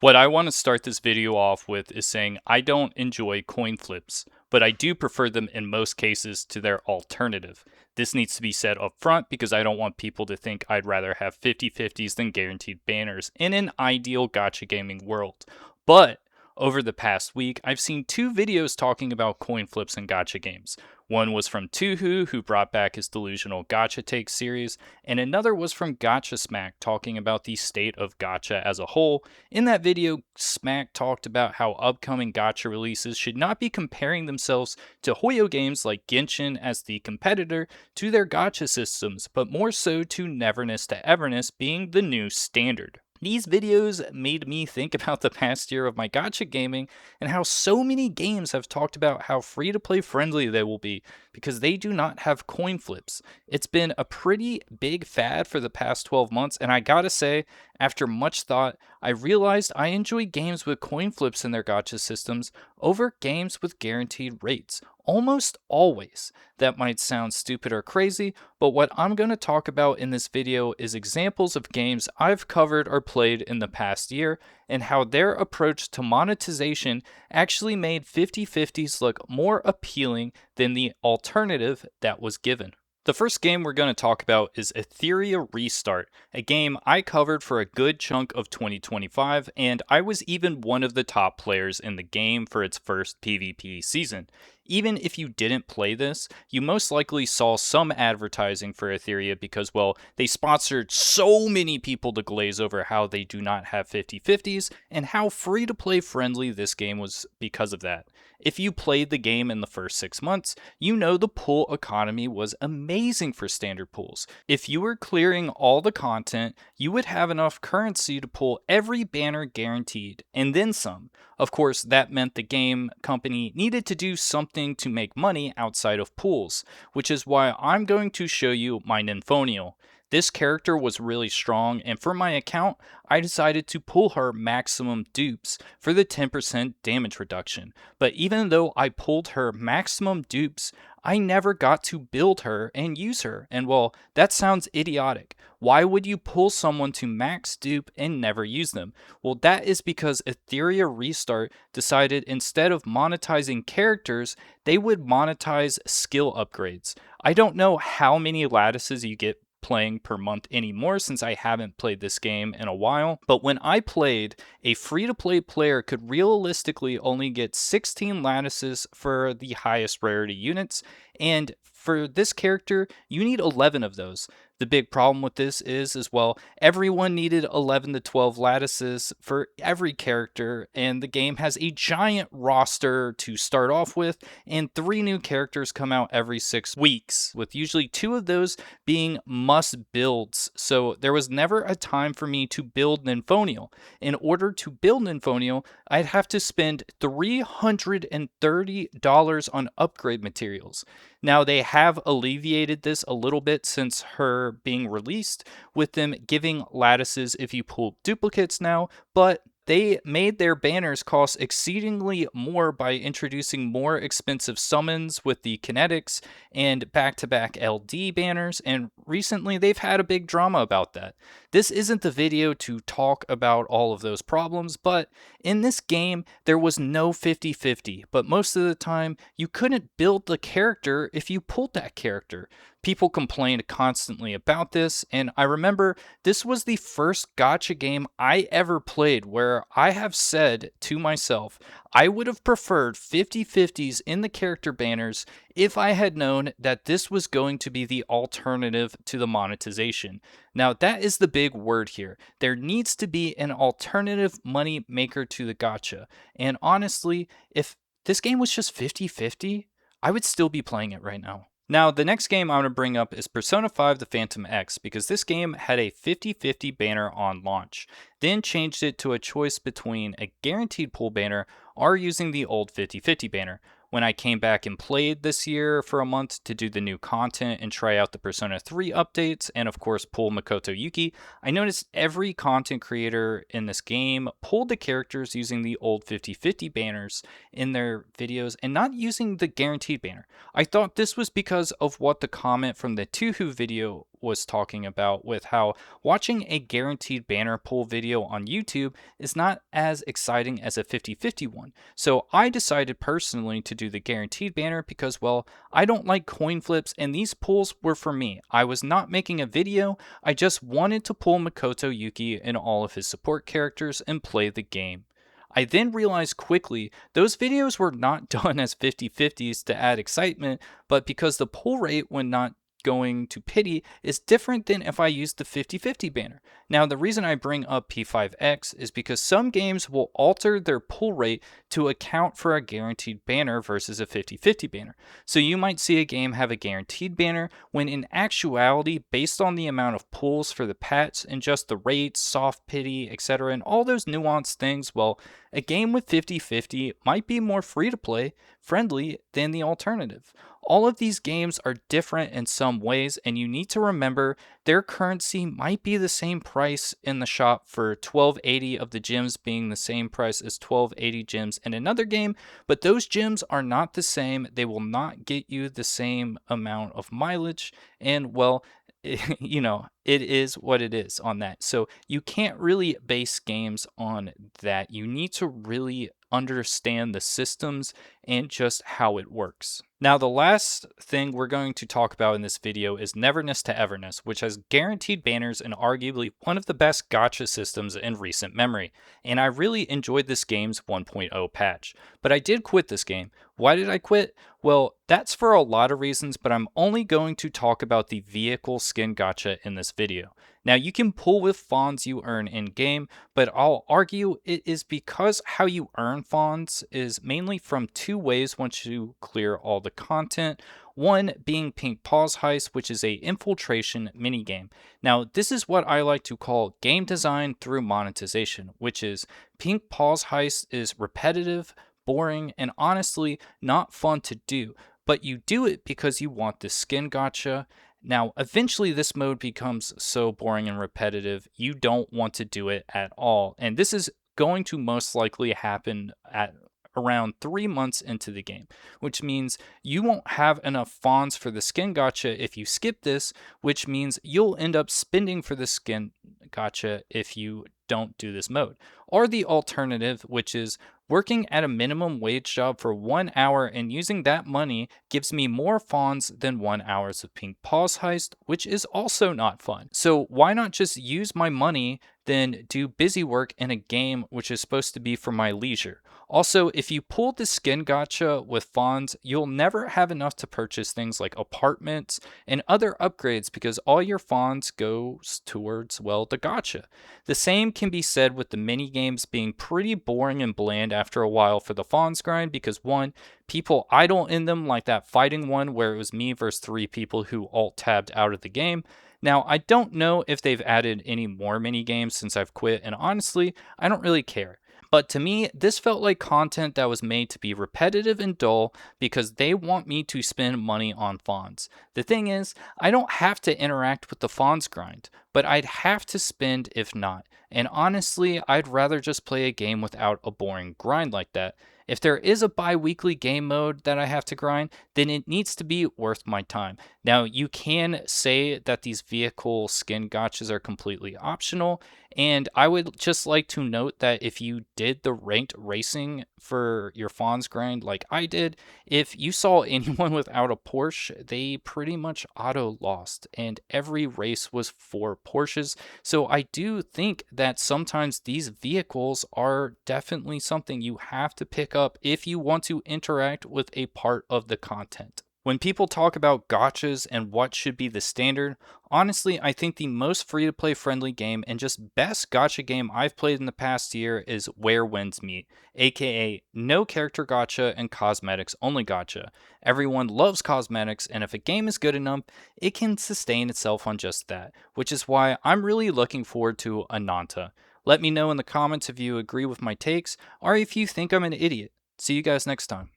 What I want to start this video off with is saying I don't enjoy coin flips, but I do prefer them in most cases to their alternative. This needs to be said up front because I don't want people to think I'd rather have 50/50s than guaranteed banners in an ideal gacha gaming world. But over the past week, I've seen two videos talking about coin flips in gacha games. One was from Tuhu, who brought back his delusional Gacha Take series, and another was from Gacha Smack, talking about the state of gacha as a whole. In that video, Smack talked about how upcoming gacha releases should not be comparing themselves to Hoyo games like Genshin as the competitor to their gacha systems, but more so to Neverness to Everness being the new standard. These videos made me think about the past year of my gacha gaming and how so many games have talked about how free to play friendly they will be because they do not have coin flips. It's been a pretty big fad for the past 12 months, and I gotta say, after much thought, I realized I enjoy games with coin flips in their gacha systems over games with guaranteed rates. Almost always. That might sound stupid or crazy, but what I'm going to talk about in this video is examples of games I've covered or played in the past year and how their approach to monetization actually made 50/50s look more appealing than the alternative that was given. The first game we're going to talk about is Etheria Restart, a game I covered for a good chunk of 2025, and I was even one of the top players in the game for its first PvP season. Even if you didn't play this, you most likely saw some advertising for Etheria because, well, they sponsored so many people to glaze over how they do not have 50/50s and how free to play friendly this game was because of that. If you played the game in the first 6 months, you know the pool economy was amazing for standard pools. If you were clearing all the content, you would have enough currency to pull every banner guaranteed, and then some. Of course, that meant the game company needed to do something to make money outside of pools, which is why I'm going to show you my Nymphonial. This character was really strong, and for my account, I decided to pull her maximum dupes for the 10% damage reduction. But even though I pulled her maximum dupes, I never got to build her and use her. And well, that sounds idiotic. Why would you pull someone to max dupe and never use them? Well, that is because Etheria Restart decided instead of monetizing characters, they would monetize skill upgrades. I don't know how many lattices you get playing per month anymore since I haven't played this game in a while, but when I played, a free-to-play player could realistically only get 16 lattices for the highest rarity units, and for this character, you need 11 of those. The big problem with this is, as well, everyone needed 11 to 12 lattices for every character, and the game has a giant roster to start off with, and 3 new characters come out every 6 weeks, with usually 2 of those being must builds. So there was never a time for me to build Nymphonial. In order to build Nymphonial, I'd have to spend $330 on upgrade materials. Now, they have alleviated this a little bit since her being released, with them giving lattices if you pull duplicates now, but they made their banners cost exceedingly more by introducing more expensive summons with the kinetics and back-to-back LD banners, and recently they've had a big drama about that. This isn't the video to talk about all of those problems, but in this game, there was no 50/50, but most of the time, you couldn't build the character if you pulled that character. People complained constantly about this, and I remember this was the first gacha game I ever played where I have said to myself, I would have preferred 50/50s in the character banners if I had known that this was going to be the alternative to the monetization. Now, that is the big word here. There needs to be an alternative money maker to the gacha. And honestly, if this game was just 50/50, I would still be playing it right now. Now, the next game I'm going to bring up is Persona 5 The Phantom X, because this game had a 50/50 banner on launch, then changed it to a choice between a guaranteed pull banner or using the old 50/50 banner. When I came back and played this year for a month to do the new content and try out the Persona 3 updates, and of course pull Makoto Yuki, I noticed every content creator in this game pulled the characters using the old 50/50 banners in their videos and not using the guaranteed banner. I thought this was because of what the comment from the Tuhu video was talking about with how watching a guaranteed banner pull video on YouTube is not as exciting as a 50-50 one. So I decided personally to do the guaranteed banner because, well, I don't like coin flips and these pulls were for me. I was not making a video, I just wanted to pull Makoto Yuki and all of his support characters and play the game. I then realized quickly those videos were not done as 50-50s to add excitement, but because the pull rate when not going to pity is different than if I used the 50-50 banner. Now, the reason I bring up P5X is because some games will alter their pull rate to account for a guaranteed banner versus a 50-50 banner. So you might see a game have a guaranteed banner when in actuality, based on the amount of pulls for the pets and just the rates, soft pity, etc., and all those nuanced things, well, a game with 50-50 might be more free to play friendly than the alternative. All of these games are different in some ways, and you need to remember their currency might be the same price in the shop for 1280 of the gems being the same price as 1280 gems in another game, but those gems are not the same. They will not get you the same amount of mileage, and well, it is what it is on that. So you can't really base games on that. You need to really understand the systems and just how it works. Now, the last thing we're going to talk about in this video is Neverness to Everness, which has guaranteed banners and arguably one of the best gacha systems in recent memory. And I really enjoyed this game's 1.0 patch. But I did quit this game. Why did I quit? Well, that's for a lot of reasons, but I'm only going to talk about the vehicle skin gacha in this video. Now, you can pull with fawns you earn in-game, but I'll argue it is because how you earn fawns is mainly from two ways once you clear all the content. One being Pink Paws Heist, which is a infiltration minigame. Now, this is what I like to call game design through monetization, which is Pink Paws Heist is repetitive, boring, and honestly not fun to do, but you do it because you want the skin gacha. Now, eventually this mode becomes so boring and repetitive, you don't want to do it at all. And this is going to most likely happen at around 3 months into the game, which means you won't have enough fawns for the skin gacha if you skip this, which means you'll end up spending for the skin gacha if you don't do this mode. Or the alternative, which is working at a minimum wage job for 1 hour and using that money gives me more fawns than 1 hours of Pink Paws Heist, which is also not fun. So why not just use my money than do busy work in a game which is supposed to be for my leisure? Also, if you pull the skin gacha with fawns, you'll never have enough to purchase things like apartments and other upgrades because all your fawns goes towards, well, the gacha. The same can be said with the mini games being pretty boring and bland after a while for the fawns grind because one, people idle in them like that fighting one where it was me versus 3 people who alt tabbed out of the game. Now, I don't know if they've added any more mini games since I've quit, and honestly, I don't really care. But to me, this felt like content that was made to be repetitive and dull because they want me to spend money on fawns. The thing is, I don't have to interact with the fawns grind, but I'd have to spend if not. And honestly, I'd rather just play a game without a boring grind like that. If there is a bi-weekly game mode that I have to grind, then it needs to be worth my time. Now, you can say that these vehicle skin gachas are completely optional, and I would just like to note that if you did the ranked racing for your Fawns grind like I did, if you saw anyone without a Porsche, they pretty much auto lost, and every race was for Porsches. So I do think that sometimes these vehicles are definitely something you have to pick up if you want to interact with a part of the content. When people talk about gachas and what should be the standard, honestly, I think the most free-to-play friendly game and just best gacha game I've played in the past year is Where Winds Meet, aka no character gacha and cosmetics only gacha. Everyone loves cosmetics, and if a game is good enough, it can sustain itself on just that, which is why I'm really looking forward to Ananta. Let me know in the comments if you agree with my takes, or if you think I'm an idiot. See you guys next time.